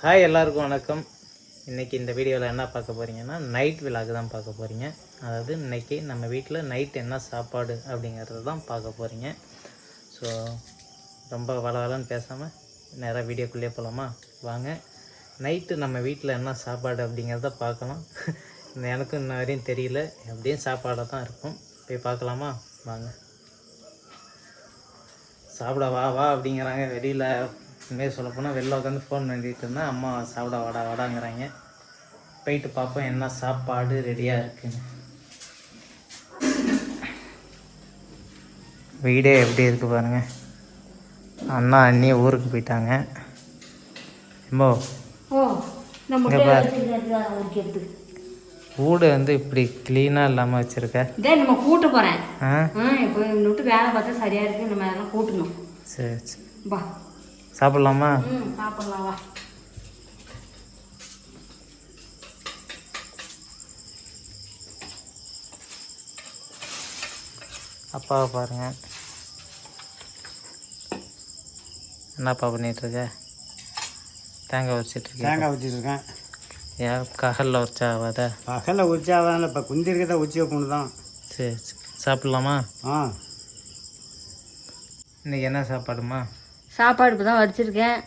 Hi எல்லாருக்கும் வணக்கம். இன்றைக்கி இந்த வீடியோவில் என்ன பார்க்க போகிறீங்கன்னா நைட் விலாக் தான் பார்க்க போகிறீங்க. அதாவது இன்றைக்கி நம்ம வீட்டில் நைட் என்ன சாப்பாடு அப்படிங்கிறது தான் பார்க்க போகிறீங்க. ஸோ ரொம்ப வளவலன்னு பேசாமல் நேராக வீடியோக்குள்ளேயே போகலாமா? வாங்க. நைட்டு நம்ம வீட்டில் என்ன சாப்பாடு அப்படிங்கிறத பார்க்கலாம். எனக்கும் இன்ன வரையும் தெரியல, எப்படியும் சாப்பாடாக தான் இருக்கும். போய் பார்க்கலாமா? வாங்க. சாப்பிட வா வா அப்படிங்கிறாங்க. வெளியில் இனிமேல் சொல்லப்போனால் வெளில உட்காந்து ஃபோன் பண்ணிகிட்டு இருந்தேன். அம்மா சாப்பிட வாடா வாடாங்கிறாங்க. போயிட்டு பார்ப்போம் என்ன சாப்பாடு ரெடியாக இருக்குன்னு. வீடே எப்படி இருக்குது பாருங்கள். அண்ணா அண்ணி ஊருக்கு போயிட்டாங்க. வீடு வந்து இப்படி க்ளீனாக இல்லாமல் வச்சுருக்க. நம்ம கூட்ட போகிறேன். இப்போ விட்டு வேலை பார்த்தா சரியாக இருக்குது. நம்ம அதெல்லாம் கூட்டணும். சரி சரி, வா சாப்பிட்லாமா? சாப்பிட்லாம் வா. அப்பாவை பாருங்க, என்னப்பா பண்ணிகிட்ருக்க? தேங்காய் உரிச்சிட்ருக்கேன். தேங்காய் உரிச்சிட்ருக்கேன். ஏன் ககலில் உரிச்சாவாத? பகலில் உரிச்சாவாதான், இப்போ குந்தி இருக்கிறத உச்சி வைக்கணும் தான். சரி சரி, சாப்பிட்லாமா? இன்றைக்கி என்ன சாப்பாடுமா? சாப்பாடு இப்போ தான் வடிச்சிருக்கேன்.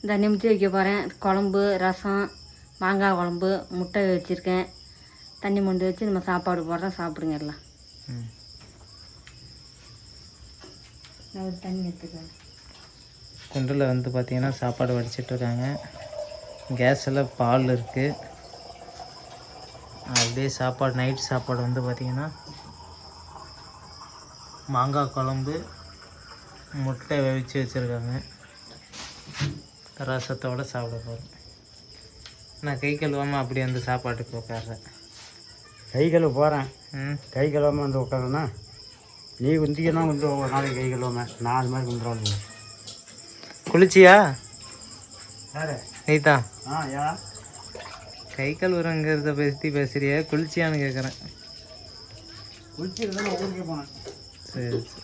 இந்த நிமித்தி வைக்க போகிறேன். குழம்பு, ரசம், மாங்காய் குழம்பு, முட்டை வச்சுருக்கேன். தண்ணி மொண்டு வச்சு நம்ம சாப்பாடு போடுறோம். சாப்பிடுங்க எல்லாம். நான் ஒரு தண்ணி எடுத்துக்கிறேன். குண்டில் வந்து பார்த்திங்கன்னா சாப்பாடு வடிச்சிட்ருக்காங்க. கேஸில் பால் இருக்குது. அப்படியே சாப்பாடு, நைட் சாப்பாடு வந்து பார்த்திங்கன்னா மாங்காய் குழம்பு, முட்டை வேவிச்சு வச்சுருக்காங்க. ரசத்தோடு சாப்பிட போகிறேன். நான் கை கழுவாமல் அப்படி வந்து சாப்பாட்டுக்கு உட்காடுறேன். கை கழுவ போகிறேன். கை கழுவாமல் வந்து உட்காருன்னா நீ குந்திக்கன்னா வந்து ஒவ்வொரு நாளைக்கு கை கழுவாமல் நான் அது மாதிரி குந்துறாங்க. குளிச்சியா? யாரு? நீ தான். யா கை கழுவுறங்கிறத பற்றி பேசுறியா? குளிச்சியான்னு கேட்குறேன். குளிச்சுட்டு தான் ஊருக்கே போனேன். சரி சரி.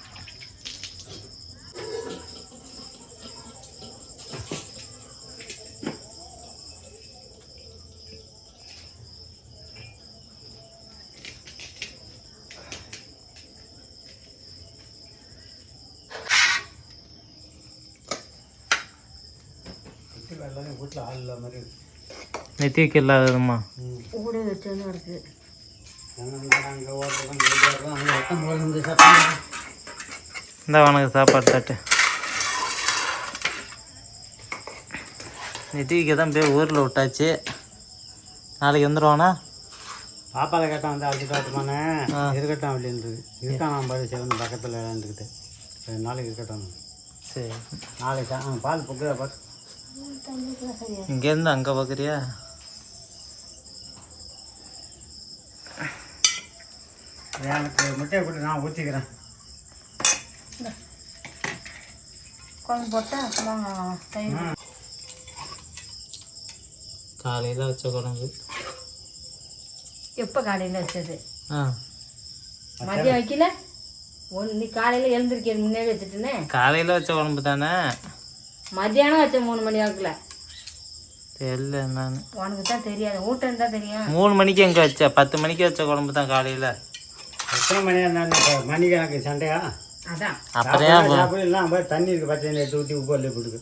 எல்லாமே வீட்டில் ஆள் இல்லாத மாதிரி நெத்திக்கு இல்லாததுமா ஊட வச்சோன்னு இருக்குது. இந்த உனக்கு சாப்பாடு தட்டு. நெத்திக்கு தான் போய் ஊரில் விட்டாச்சு. நாளைக்கு வந்துடுவானா? பாப்பாவை கேட்டான் வந்து அழைச்சிட்டு வரட்டுமானே. இருக்கட்டும் அப்படின்றது. இருக்கான். நான் பாரு சிவந்து பக்கத்தில் விளையாண்டுக்கிட்டு 2 நாளைக்கு இருக்கட்டும். சரி, நாளைக்கு பால் புக்குதா பாரு. இங்கேருந்து அங்கே பார்க்குறியா? எனக்கு முட்டையை போட்டு நான் ஊற்றிக்கிறேன். குழம்பு போட்டால் காலையில் வச்ச குழம்பு. எப்போ காலையில் வச்சது? மதியம் வைக்கல. நீ காலையில் எழுந்திருக்க முன்னாடி வச்சுட்டுனே. காலையில் வச்ச குழம்பு தானே. மத்தியானம் வச்ச 3 மணி வாக்கில். தெரியல நான். உனக்கு தான் தெரியாது, ஊட்டம் தான் தெரியும். 3 மணிக்கு எங்கே வச்ச? 10 மணிக்கு வச்ச குழம்பு தான் காலையில். எத்தனை மணியாக இருந்தாலும் மணிக்கு எனக்கு சண்டையா? அதான் அப்புறம் சாப்பிடலாம். தண்ணி இருக்குது, பச்சை தண்ணி எடுத்து ஊற்றி உப்பு அல்ல கொடுக்கு.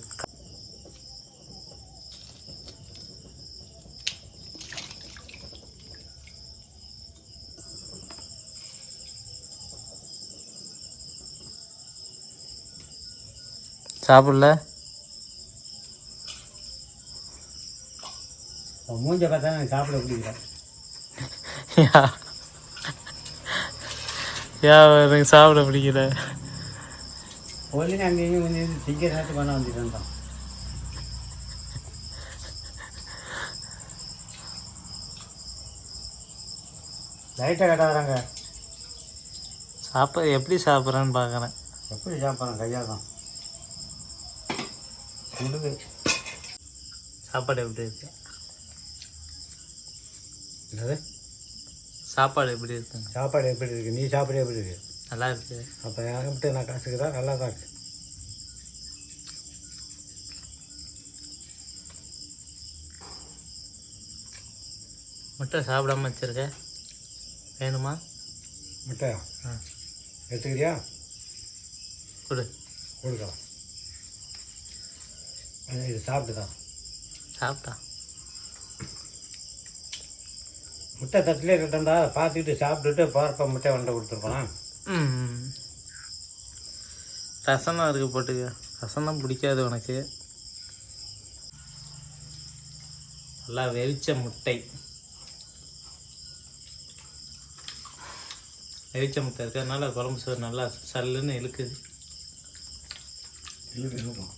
சாப்பிடல. மூஞ்ச பார்த்தா எனக்கு சாப்பிட பிடிக்கல. எனக்கு சாப்பிட பிடிக்கல. ஒல்லின்னு அங்கேயும் கொஞ்சம் திங்க நேரத்து பண்ண வந்துட்டு இருந்தான். லைட்டாக கட்டாதாங்க. எப்படி சாப்பிட்றேன்னு பார்க்குறேன். எப்படி சாப்பிட்றேன்? கையால் தான் கொடுக்கு. சாப்பாடு எப்படி இருக்கு? என்னது சாப்பாடு எப்படி இருக்குங்க? சாப்பாடு எப்படி இருக்குது? நீ சாப்பாடு எப்படி இருக்குது? நல்லா இருக்குது. அப்போ எனக்கு நான் காசுக்குதான் நல்லா தான் இருக்குது. முட்டை சாப்பிடாம வச்சுருக்க, வேணுமா? முட்டையா? ஆ எடுத்துக்கிறியா? கொடு. கொடுக்கலாம். இது சாப்பிட்டுதான் சாப்பிட்டா முட்டை தட்டிலே இருக்கட்டா, பார்த்துக்கிட்டு சாப்பிட்டுட்டு போகிறப்ப முட்டை வண்டை கொடுத்துருப்பான். ரசம் தான் இருக்குது, போட்டுக்க. ரசம் தான் பிடிக்காது உனக்கு. நல்லா வெவிச்ச முட்டை, வெவிச்ச முட்டை இருக்கிறதுனால குழம்பு சோறு நல்லா சல்லுன்னு இழுக்குது. இருக்கும்.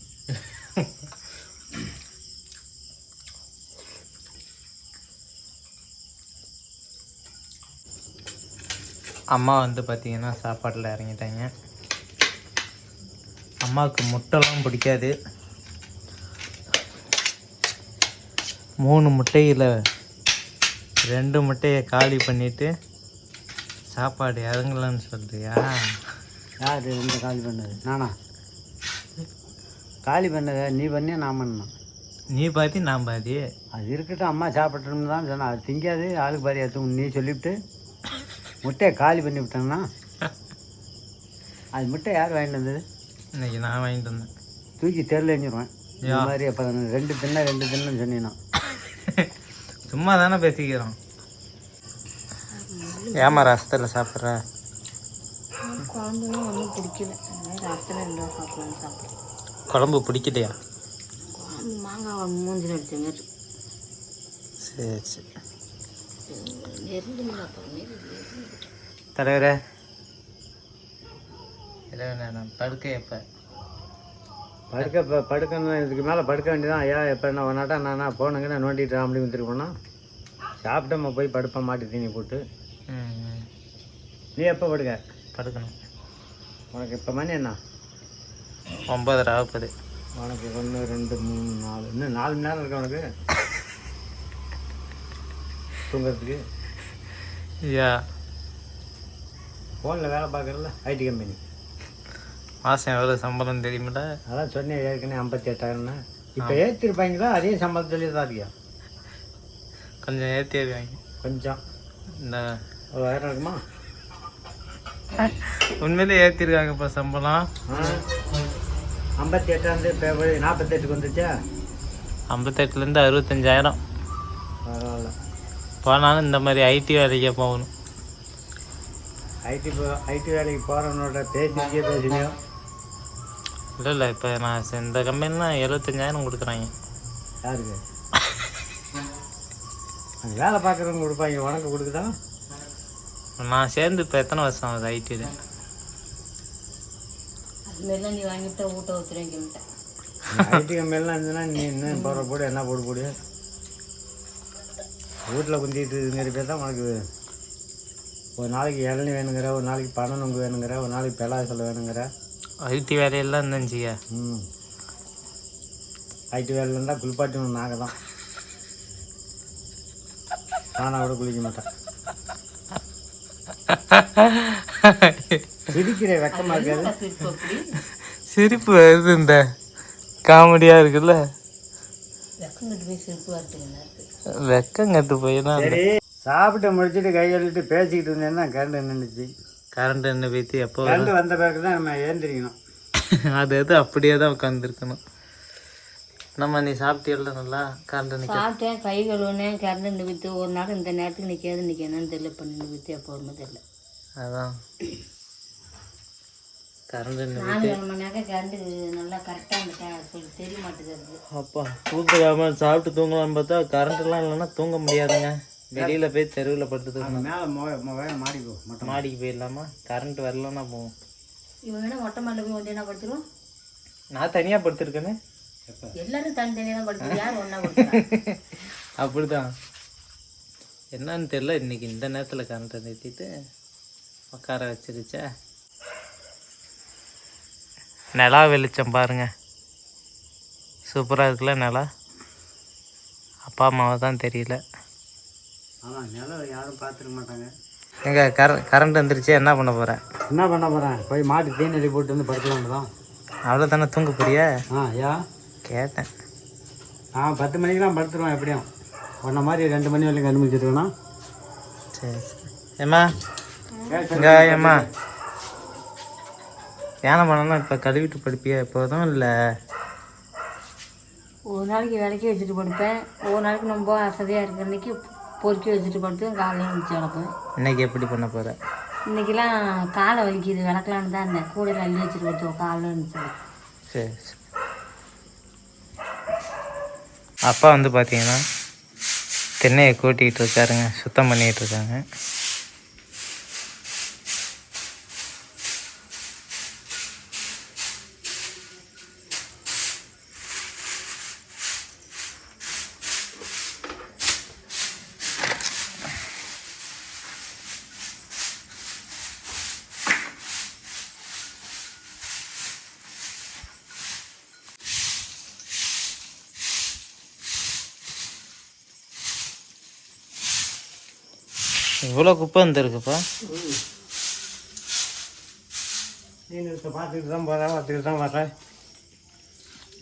அம்மா வந்து பார்த்திங்கன்னா சாப்பாட்டில் இறங்கிட்டாங்க. அம்மாவுக்கு முட்டைலாம் பிடிக்காது. 3 முட்டையில் 2 முட்டையை காலி பண்ணிவிட்டு சாப்பாடு இறங்கலன்னு சொல்றியா? யார் 2 காலி பண்ணது? நானா காலி பண்ணதை? நீ பண்ணியா நான் பண்ணேன்? நீ பாதி நான் பாதி. அது இருக்கட்டும், அம்மா சாப்பிட்டோம்னு தான் சொன்னேன். அது திங்காது, ஆளுக்கு பாதி எடுத்து நீ சொல்லிவிட்டு முட்டையை காலி பண்ணி விட்டேன்னா அது முட்டை யார் வாங்கிட்டு வந்தது? இன்னைக்கு நான் வாங்கிட்டு வந்தேன். தூக்கி தெருல எஞ்சிடுவேன். இந்த மாதிரி அப்போ 2 தின்னு சொன்னீங்கன்னா சும்மா தானே பேசிக்கிறோம். ஏமா ரசத்தில் சாப்பிட்ற? குழம்புலாம் ஒன்றும் பிடிக்கல, ரசத்தில் 2 சாப்பிடலாம் சாப்பிட்றேன். குழம்பு பிடிக்கலையா? குழம்பு மாங்காய் மூஞ்சில் அடித்த மாதிரி. சரி சரி. தலைவரே, நான் படுக்க எப்போ படுக்கணும். இதுக்கு மேலே படுக்க வேண்டியதான். ஐயா எப்போ என்ன ஒன்னாட்டா நான் போனங்க நான் நோண்டிட்டு அப்படி வந்துட்டு போனால் சாப்பிட்டோம்மா போய் படுப்பேன் மாட்டு தீனி போட்டு. நீ எப்போ படுக்க? படுக்கணும். உனக்கு இப்போ மணி என்ன? 9:30 ஆகுது. உனக்கு 1 2 3 4 இன்னும் 4 மணி நேரம் இருக்கு உனக்கு தூங்குறதுக்கு. ஐயா ஃபோனில் வேலை பார்க்குறல, ஐடி கம்பெனி. மாதம் எவ்வளோ சம்பளம் தெரியுமில்ல? அதான் சொன்னேன் ஏற்கனவே 58,000. இப்போ ஏற்றிருப்பாங்களா? அதே சம்பளத்துலேயே தான் இருக்கியா? கொஞ்சம் ஏற்றிடுவாங்க. கொஞ்சம் இந்த ஒரு 1000 இருக்குமா? உண்மையிலே ஏற்றிருக்காங்க இப்போ சம்பளம். 58 இப்போ 48க்கு வந்துச்சா? 58லேருந்து 65,000. பரவாயில்ல. போனாலும் இந்த மாதிரி ஐடி வேலைக்கே போகணும். ஐடி வேலைக்கு போகிறவனோட பேசினியோ? இல்லை இப்போ நான் இந்த கம்பெனிலாம் 75,000 கொடுக்குறாங்க. யாருக்கு? அங்கே வேலை பார்க்குறவங்க கொடுப்பாங்க, உனக்கு கொடுக்குதா? நான் சேர்ந்து இப்போ எத்தனை வருஷம் ஆகுது ஐடியில்? அதுமாரிலாம் நீ வாங்கிவிட்டா ஊட்ட ஊற்றுறேன் சொல்லிட்டேன். ஐடி கம்பெனிலாம் இருந்ததுன்னா நீ இன்னும் போடுற போடு என்ன போடு வீட்டில் குந்திட்டு இதுமாரி பேர் தான் உனக்கு. ஒரு நாளைக்கு இளநீ வேணுங்கிற, ஒரு நாளைக்கு பணம் நொங்கு வேணுங்கிற, ஒரு நாளைக்கு பெலாசல் வேணுங்கிற. ஐடி வேலையெல்லாம் இருந்துச்சியா? ஐடி வேலையில் இருந்தால் குளிப்பாட்டணும் நாங்கள் தான். நானாக கூட குளிக்க மாட்டேன். சிரிக்கிற வெக்கமாக இருக்காது? சிரிப்பு வருது, இந்த காமெடியாக இருக்குல்ல. வெக்கம் கட்டு போயிதான். சரி, சாப்பிட்டு முடிச்சுட்டு கை கழுவிட்டு பேசிக்கிட்டு இருந்தேன்னா கரண்ட் நின்றுச்சு. கரண்ட் என்ன பேத்தி எப்போ கரண்ட் வந்த பிறகு தான் நம்ம ஏந்திரிக்கணும். அது அப்படியே தான் உட்காந்துருக்கணும். நம்ம நீ சாப்பிட்டியல்ல நல்லா? கரண்ட் சாப்பிட்டேன், கை கழுவுனேன், கரண்ட் நிறுத்து. ஒரு நாள் இந்த நேரத்துக்கு நிற்காது, நிற்க என்னன்னு தெரியல. பண்ணி நிறுத்தி எப்போ வருமா தெரியல. அதான் கரண்ட் 4 மணி நேரம் கரண்ட் நல்லா கரெக்டாக அந்த தெரிய மாட்டேங்குது. அப்பா தூக்காம சாப்பிட்டு தூங்கலாம்னு பார்த்தா கரண்ட்லாம் இல்லைன்னா தூங்க முடியாதுங்க. வெளியில் போய் தெருவில் படுத்து தூங்கணும். மேலே மாடிக்கு போயிடலாமா? கரண்ட் வரலன்னா போவோம். இவன் வேணா மொட்டை மாடியில் போய் வந்து என்ன படுத்துருவோம்? நான் தனியாக படுத்துருக்கேனே. எல்லாரும் தனித்தனியாக தான் படுத்து, யார் ஒன்றா படுத்து? அப்படிதான். என்னன்னு தெரியல, இன்னைக்கு இந்த நேரத்தில் கரண்ட்டை நிறுத்திட்டு உட்கார வச்சிருச்சா. நிலா வெளிச்சம் பாருங்க, சூப்பராக இருக்குல்ல நிலா. அப்பா அம்மாவை தான் தெரியல. ஆமாம், நிலம் யாரும் பார்த்துக்க மாட்டாங்க. எங்க கரண்ட் வந்துருச்சு, என்ன பண்ண போகிறேன்? என்ன பண்ண போகிறேன்? போய் மாட்டு தீனி போட்டு வந்து படுத்துக்கலாம் தான். அவ்வளோ தானே, தூங்க போறியா? யா கேட்டேன். நான் 10 மணிக்கெலாம் படுத்துருவேன் எப்படியும். உன்ன மாதிரி 2 மணி வரைக்கும் கண்ணு முடிச்சிருக்கணும். சரி சரி. ஏம்மா இங்கே ஏம்மா தியானம் பண்ணலாம். இப்போ கழுவிட்டு படுப்பியா எப்போதும் இல்லை? ஒரு நாளைக்கு விளக்கி வச்சுட்டு படுப்பேன், ஒரு நாளைக்கு ரொம்ப அசதியாக இருக்கிற அன்றைக்கி பொறுக்கி வச்சுட்டு படுத்து காலையில் எழுந்திரிச்சு வளர்ப்பேன். இன்னைக்கு எப்படி பண்ண போகிற? இன்றைக்கெலாம் காலை வலிக்குது, விளக்கலான்னு தான் இருந்தேன். கூடையில் அள்ளி வச்சுட்டு படுத்தோம், காலையில் இருந்துச்சு. சரி சரி. அப்பா வந்து பார்த்தீங்கன்னா தென்னையை கூட்டிகிட்டு இருக்காருங்க, சுத்தம் பண்ணிகிட்டு இருக்காங்க. இவ்வளோ குப்பை வந்துருக்குப்பா. நீ பார்த்துக்கிட்டு தான் போகிறேன், பார்த்துக்கிட்டு தான் வர்றேன்.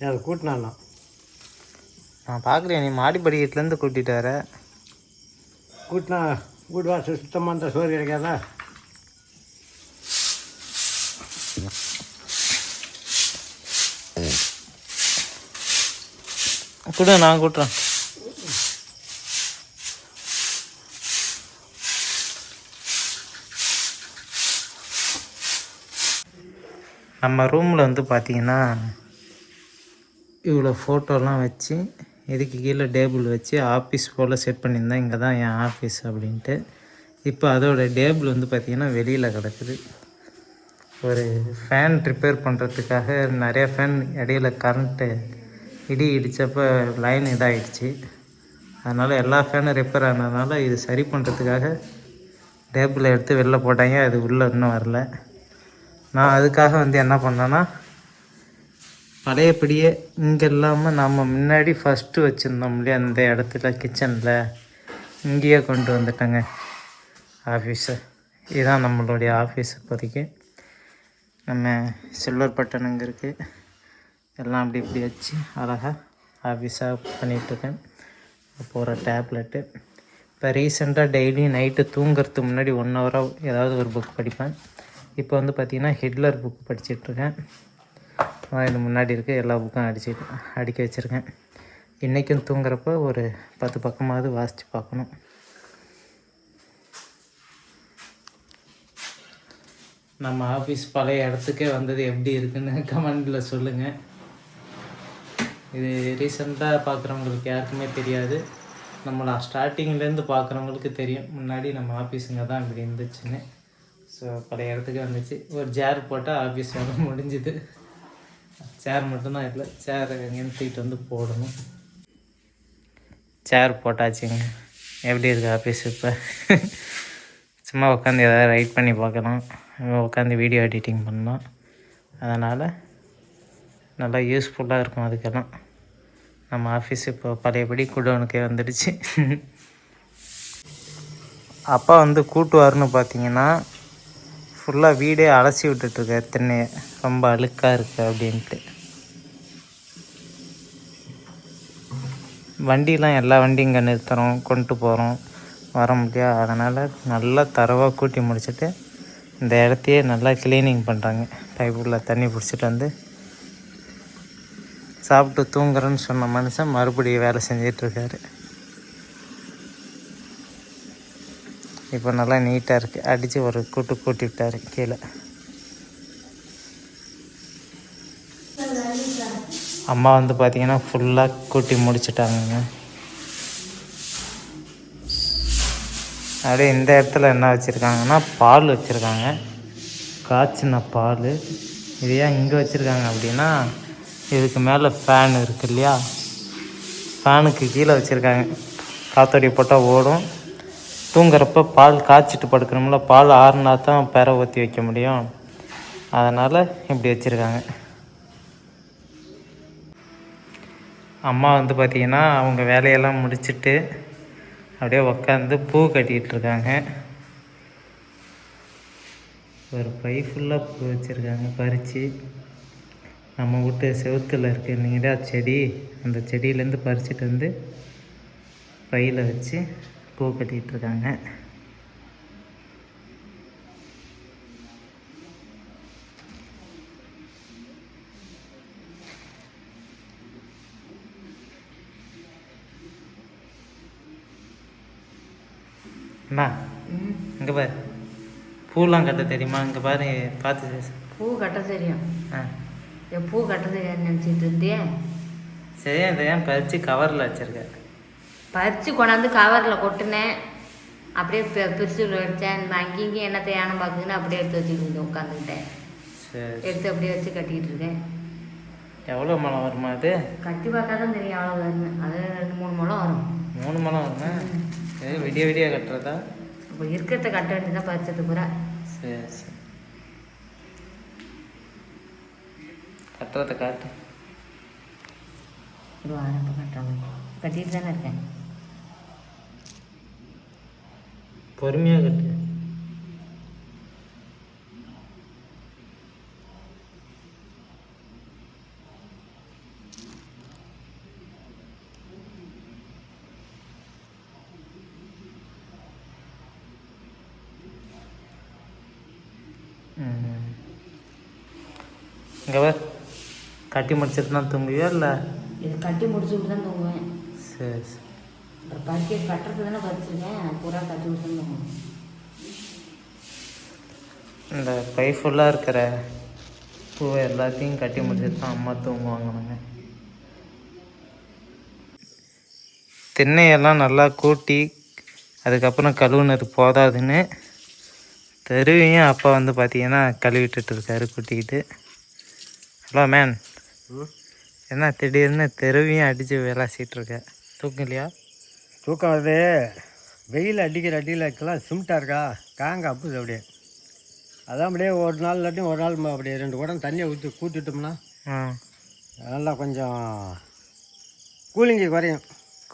அதை கூட்டினாண்ணா நான் பார்க்கலையே, நீ மாடி படிக்கட்டுலேருந்து கூட்டிகிட்டு வர. கூட்டினா வீடு வாசல் சுத்தமாக இருந்தால் சோறு கிடைக்காதா? கூட நான் கூட்டுறேன். நம்ம ரூமில் வந்து பார்த்திங்கன்னா இவ்வளோ ஃபோட்டோலாம் வச்சு இதுக்கு கீழே டேபிள் வச்சு ஆஃபீஸ் போல் செட் பண்ணியிருந்தேன். இங்கே தான் என் ஆஃபீஸ் அப்படின்ட்டு. இப்போ அதோட டேபிள் வந்து பார்த்திங்கன்னா வெளியில் கிடக்குது. ஒரு ஃபேன் ரிப்பேர் பண்ணுறதுக்காக நிறையா ஃபேன் இடையில கரண்ட்டு இடி இடித்தப்போ லைன் இதாகிடுச்சு. அதனால் எல்லா ஃபேனும் ரிப்பேர் ஆனதுனால இது சரி பண்ணுறதுக்காக டேபிளை எடுத்து வெளில போட்டாங்க. அது உள்ளே இன்னும் வரல. நான் அதுக்காக வந்து என்ன பண்ணேன்னா, பழையபடியே இங்கே இல்லாமல் நம்ம முன்னாடி ஃபஸ்ட்டு வச்சுருந்தோம் இல்லையா அந்த இடத்துல கிச்சனில், இங்கேயே கொண்டு வந்துட்டேங்க ஆஃபீஸை. இதுதான் நம்மளுடைய ஆஃபீஸ். இப்போதைக்கு நம்ம சில்வர் பட்டனுங்க இருக்குது, எல்லாம் அப்படி இப்படி வச்சு அழகாக ஆஃபீஸாக பண்ணிகிட்ருக்கேன். போகிற டேப்லெட்டு இப்போ ரீசெண்டாக டெய்லி நைட்டு தூங்குறதுக்கு முன்னாடி 1 ஹவராக ஏதாவது ஒரு புக் படிப்பேன். இப்போ வந்து பார்த்திங்கன்னா ஹிட்லர் புக் படிச்சிட்ருக்கேன். இது முன்னாடி இருக்க எல்லா புக்கும் அடுக்கி வச்சுருக்கேன். இன்றைக்கும் தூங்குறப்போ ஒரு 10 பக்கமாவது வாசித்து பார்க்கணும். நம்ம ஆஃபீஸ் பழைய இடத்துக்கே வந்தது எப்படி இருக்குன்னு கமெண்டில் சொல்லுங்கள். இது ரீசெண்டாக பார்க்குறவங்களுக்கு யாருக்குமே தெரியாது. நம்மளை ஸ்டார்டிங்லேருந்து பார்க்குறவங்களுக்கு தெரியும் முன்னாடி நம்ம ஆஃபீஸுங்க தான் இப்படி இருந்துச்சுன்னு. ஸோ பழைய இடத்துக்கு வந்துச்சு. ஒரு சேர் போட்டால் ஆஃபீஸ் வேலை முடிஞ்சுது. சேர் மட்டும்தான் இல்லை, சேர் எங்கேன்னு தூக்கிட்டு வந்து போடணும். சேர் போட்டாச்சுங்க. எப்படி இருக்குது ஆஃபீஸ்? இப்போ சும்மா உட்காந்து எதாவது ரைட் பண்ணி பார்க்கலாம், உட்காந்து வீடியோ எடிட்டிங் பண்ணலாம். அதனால் நல்லா யூஸ்ஃபுல்லாக இருக்கும். அதுக்கெல்லாம் நம்ம ஆஃபீஸ் இப்போ பழையபடி குடோனுக்கே வந்துடுச்சு. அப்பா வந்து கூட்டுவார்னு பார்த்தீங்கன்னா ஃபுல்லாக வீடே அலசி விட்டுட்ருக்காரு. தென்னையை ரொம்ப அழுக்காக இருக்குது அப்படின்ட்டு. வண்டிலாம் எல்லா வண்டியும் இங்கே நிறுத்துகிறோம், கொண்டு போகிறோம், வர முடியாது. அதனால் நல்லா தரவாக கூட்டி முடிச்சுட்டு இந்த இடத்தையே நல்லா க்ளீனிங் பண்ணுறாங்க. பைப்புள்ள தண்ணி பிடிச்சிட்டு வந்து சாப்பிட்டு தூங்குறேன்னு சொன்ன மனுஷன் மறுபடியும் வேலை செஞ்சிட்ருக்காரு. இப்போ நல்லா நீட்டாக இருக்குது. அடித்து ஒரு கூட்டி விட்டார் கீழே. அம்மா வந்து பார்த்திங்கன்னா ஃபுல்லாக கூட்டி முடிச்சிட்டாங்க. அப்படியே இந்த இடத்துல என்ன வச்சுருக்காங்கன்னா பால் வச்சுருக்காங்க, காய்ச்சின பால். இது ஏன் இங்கே வச்சுருக்காங்க அப்படின்னா, இதுக்கு மேலே ஃபேன் இருக்குது இல்லையா, ஃபேனுக்கு கீழே வச்சுருக்காங்க. காத்தடி போட்டால் ஓடும். தூங்குறப்ப பால் காய்ச்சிட்டு படுக்கணும்ல, பால் ஆறுனா தான் பெற ஊற்றி வைக்க முடியும். அதனால் இப்படி வச்சுருக்காங்க. அம்மா வந்து பார்த்திங்கன்னா அவங்க வேலையெல்லாம் முடிச்சுட்டு அப்படியே உக்காந்து பூ கட்டிகிட்டு இருக்காங்க. ஒரு பை ஃபுல்லாக பூ வச்சுருக்காங்க பறித்து. நம்ம வீட்டு செவுத்தில் இருக்குது இல்லைங்களா செடி, அந்த செடியிலேருந்து பறிச்சுட்டு வந்து பையில் வச்சு பூ கட்டிகிட்ருக்காங்க. அண்ணா இங்கே பாரு, பூலாம் கட்ட தெரியுமா? இங்கே பாரு, பார்த்து பூ கட்ட தெரியும். ஆ பூ கட்ட தெரியாது நினச்சிட்டு இருந்தியே. சரி, அந்த ஏன் பறித்து கவரில் வச்சுருக்கேன். பறித்து கொண்டாந்து கவரில் கொட்டினேன். அப்படியே பிரித்து வச்சேன். அங்கேயும் இங்கேயும் என்னத்தை யானம் பார்க்குதுன்னு அப்படியே எடுத்து வச்சுக்கிட்டு உட்காந்துக்கிட்டேன். சரி, எடுத்து அப்படியே வச்சு கட்டிக்கிட்டு இருக்கேன். எவ்வளோ முளம் வருமா அது? கட்டி பார்த்தா தான் தெரியும் எவ்வளோ வரும்னு. அது 2-3 முழம் வரும். 3 முளம் வருமா? சரி, விடிய விடிய கட்டுறதா? இப்போ இருக்கிறத கட்ட வேண்டியதான் பறிச்சது பூரா. சரி சரி, கட்டுறதை காட்டு. ஒரு வாரம் இப்போ கட்டுறோம். கட்டிட்டு தானே இருக்கேன். பொறுமையாக கட்டு. இங்கே வர், கட்டி முடிச்சிட்டு தான் தூங்குவியா இல்லை? இது கட்டி முடிச்சுட்டு தான் தூங்குவேன். சரி சரி. அப்புறம் பறிக்க கட்டுறது தானே பறிச்சிருக்கேன். பூரா கட்டி விட்டு தான் தூங்குவேன். இந்த பை ஃபுல்லாக இருக்கிற பூவை எல்லாத்தையும் கட்டி முடிச்சுட்டு தான் அம்மா தூங்குவாங்க. நாங்கள் திண்ணையெல்லாம் நல்லா கூட்டி அதுக்கப்புறம் கழுவுனது போதாதுன்னு தெருவையும் அப்பா வந்து பார்த்தீங்கன்னா கழுவிட்டுட்டு இருக்காரு கூட்டிக்கிட்டு. ஹலோ மேன், என்ன திடீர்னு தெருவையும் அடித்து விளாசிட்டு இருக்க? தூக்கம் இல்லையா? தூக்கம் வருது. வெயில் அடிக்கிற அடியிலக்கெல்லாம் சிமெண்ட்டாக இருக்கா, காங்க அப்புது அப்படியே. அதான் அப்படியே ஒரு நாள் இல்லாட்டியும் ஒரு நாள் அப்படியே 2 குடம் தண்ணியை ஊற்றி கூட்டிட்டோம்னா நல்லா கொஞ்சம் கூலிங்கு குறையும்.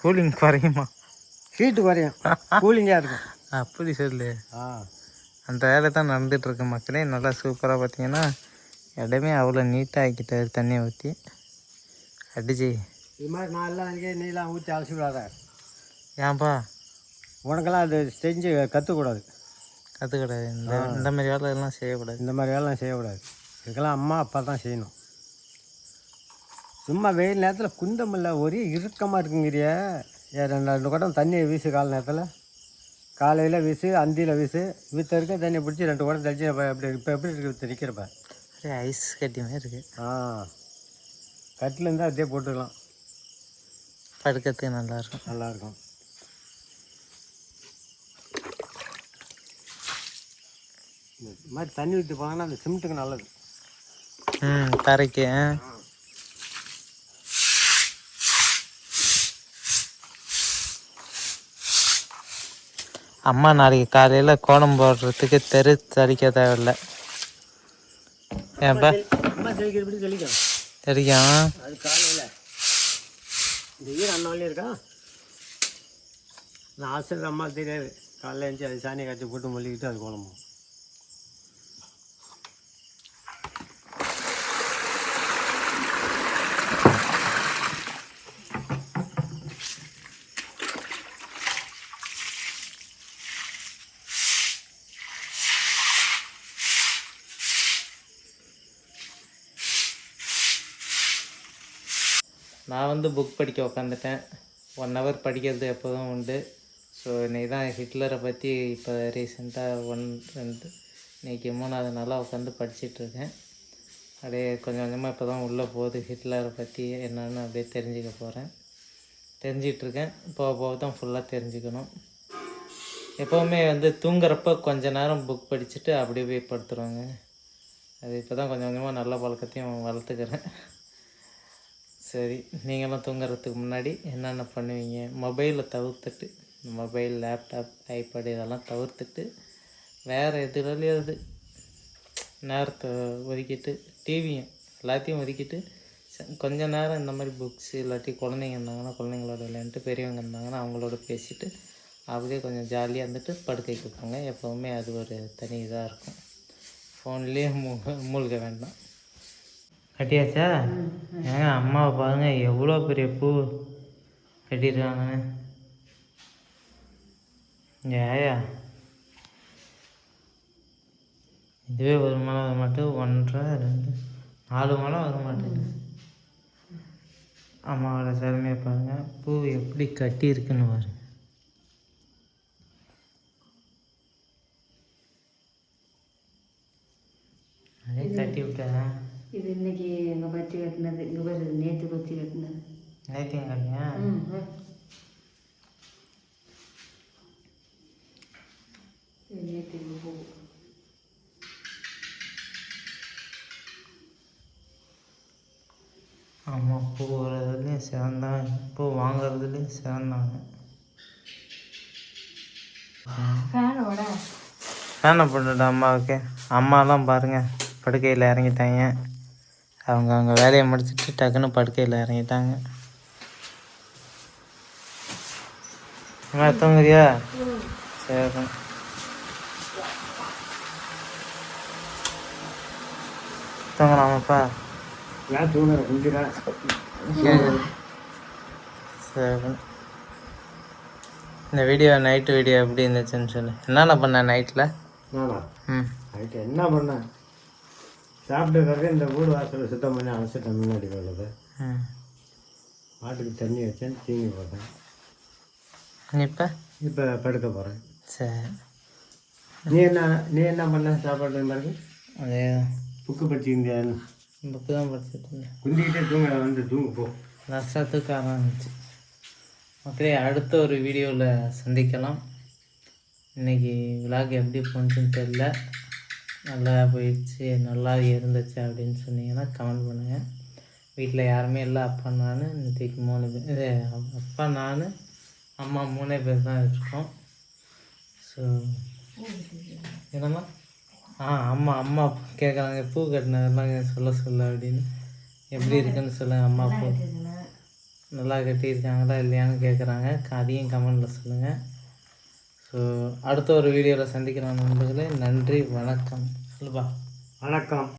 கூலிங் குறையுமா? ஹீட்டு குறையும், கூலிங்காக இருக்கும். அப்படி சொல்லு. ஆ, அந்த வேலை தான் நடந்துகிட்ருக்கு மக்களே. நல்லா சூப்பராக பார்த்தீங்கன்னா இடமே அவ்வளோ நீட்டாக ஆக்கிட்டாரு. தண்ணியை ஊற்றி அடிச்சு இது மாதிரி நான்லாம் அங்கேயே நீலாம் ஊற்றி அலசி விடாத. ஏன்பா? உனக்கெல்லாம் அது செஞ்சு கற்றுக்கூடாது. கற்றுக்கூடாது. இந்த மாதிரி வேலையெல்லாம் செய்யக்கூடாது. இந்த மாதிரி வேலைலாம் செய்யக்கூடாது. இதுக்கெல்லாம் அம்மா அப்பா தான் செய்யணும். சும்மா வெயில் நேரத்தில் குந்தமில்ல ஒரே இறுக்கமாக இருக்குங்கிறிய. 2 குடம் தண்ணியை வீசு கால நேரத்தில். காலையில் வீசு, அந்தியில் வீசு. வீட்டில் இருக்க தண்ணியை பிடிச்சி 2 குடம் தண்ணி அப்படி இப்போ எப்படி இருக்கு நிற்கிறப்ப? ஐஸ் கட்டி மாதிரி இருக்குது. ஆ, கட்டில் இருந்தால் அதே போட்டுக்கலாம். படுக்கிறதுக்கு நல்லாயிருக்கும். நல்லாயிருக்கும். இந்த மாதிரி தண்ணி ஊற்றி போனாங்கன்னா அந்த சிமெண்ட்டுக்கு நல்லது. தரைக்கு. அம்மா நாளைக்கு காலையில் கோலம் போடுறதுக்கு தெரு தெளிக்க தேவையில்லை. ஏன்ப்பா? அம்மா தெளிக்கிறபடி தெளிக்கும். தெரியும். அது காலையில் இந்த ஈரம் அண்ணாலே இருக்கா. நான் ஆசிரியர் அம்மா தெரியாது. காலையில் எழுந்துச்சி அது சாணியை காய்ச்சி போட்டு மொழிக்கிட்டு அது குழம்பும். நான் வந்து புக் படிக்க உக்காந்துட்டேன். 1 hour படிக்கிறது எப்போதும் உண்டு. ஸோ இன்றைக்கி தான் ஹிட்லரை பற்றி இப்போ ரீசெண்டாக 1-2 இன்றைக்கி 3வது நாளாக உட்காந்து படிச்சிட்ருக்கேன். அப்படியே கொஞ்சம் கொஞ்சமாக இப்போ தான் உள்ளே போகுது. ஹிட்லரை பற்றி என்னென்னு அப்படியே தெரிஞ்சுக்க போகிறேன். தெரிஞ்சிகிட்ருக்கேன். போக போக தான் ஃபுல்லாக தெரிஞ்சுக்கணும். எப்போவுமே வந்து தூங்குறப்ப கொஞ்ச நேரம் புக் படிச்சுட்டு அப்படியே போய் படுத்துருவாங்க. அது இப்போ தான் கொஞ்சம் கொஞ்சமாக நல்ல பழக்கத்தையும் வளர்த்துக்கிறேன். சரி, நீங்களும் தூங்குறதுக்கு முன்னாடி என்னென்ன பண்ணுவீங்க? மொபைலை தவிர்த்துட்டு, மொபைல், லேப்டாப், ஐபேடு இதெல்லாம் தவிர்த்துட்டு வேறு எதுலையாவது நேரத்தை ஒதுக்கிட்டு, டிவியும் எல்லாத்தையும் ஒதுக்கிட்டு கொஞ்ச நேரம் இந்த மாதிரி புக்ஸ் இல்லாட்டி குழந்தைங்க இருந்தாங்கன்னா குழந்தைங்களோட விளையாண்டுட்டு, பெரியவங்க இருந்தாங்கன்னா அவங்களோட பேசிவிட்டு அப்படியே கொஞ்சம் ஜாலியாக இருந்துட்டு படுக்கைக்கு போங்க. எப்போவுமே அது ஒரு தனி இதாக இருக்கும். ஃபோன்லேயே மூழ்க வேண்டாம். கட்டியாச்சா? ஏங்க அம்மாவை பாருங்கள் எவ்வளோ பெரிய பூ கட்டியிருக்காங்கன்னு. ஏயா இதுவே ஒரு மழை வர மாட்டேன், 1.5 2 4 மழை வர மாட்டேங்குது. அம்மாவோட திறமையை பாருங்கள், பூ எப்படி கட்டி இருக்குன்னு பாருங்க. அதே கட்டி விட்டேன். இது இன்னைக்கு எங்கள் பச்சி கட்டினது, இங்கே பாரு நேற்று பச்சி கட்டினது. நேற்றையும் கட்டியா? நேற்று பூ ஆமாம், பூ வர்றதுலேயும் சிறந்தாங்க, பூ வாங்குறதுலேயும் சிறந்தாங்க. ஃபேனோட ஃபேனை போட்டுட்டேன் அம்மாவுக்கு. அம்மாலாம் பாருங்கள் படுக்கையில் இறங்கிட்டாங்க. அவங்க வேலையை முடிச்சுட்டு டக்குன்னு படுக்கையில் இறங்கிட்டாங்க. அம்மா தூங்குறியா? சரி, தூங்கலாமாப்பா? நான் தூங்குறேன் குஞ்சுறேன். சரி, இந்த வீடியோ நைட்டு வீடியோ எப்படி இருந்துச்சுன்னு சொல்லு. என்னென்ன பண்ணேன் நைட்டில்? நானா ம் நைட்டு என்ன பண்ணேன்? சாப்பிட்டு இந்த வீடு வாசலை சுத்தம் பண்ணி அழைச்சிட்டேன். முன்னாடி உள்ளது ம் மாட்டுக்கு தண்ணி வச்சேன், தீனி போட்டேன். இப்போ படுக்க போகிறேன். சரி, நீ என்ன பண்ண சாப்பாடு மாதிரி? அதே புக்கு படிச்சிருந்தியா? புக்கு தான் படிச்சுட்டு இருந்தேன். குந்திக்கிட்டே தூங்க போ. ரசத்துக்கு ஆரம்பிச்சு. மக்களே, அடுத்த ஒரு வீடியோவில் சந்திக்கலாம். இன்றைக்கி விலாக் எப்படி போணுச்சுன்னு தெரில. நல்லா போயிடுச்சு, நல்லா இருந்துச்சு அப்படின்னு சொன்னீங்கன்னா கமெண்ட் பண்ணுங்கள். வீட்டில் யாருமே இல்லை, அப்பா நான் இன்றைக்கி 3 பேர். இது அப்பா நான் அம்மா 3 பேர் தான் இருக்கோம். ஸோ என்னம்மா? அம்மா கேட்குறாங்க பூ கட்டினதெல்லாம் சொல்ல அப்படின்னு. எப்படி இருக்குன்னு சொல்லுங்கள். அம்மா பூ நல்லா கட்டியிருக்காங்களா இல்லையான்னு கேட்குறாங்க. அதையும் கமெண்டில் சொல்லுங்கள். ஸோ அடுத்த ஒரு வீடியோவில் சந்திக்கிறோம் நண்பர்களே. நன்றி, வணக்கம். சொல்லுப்பா. வணக்கம்.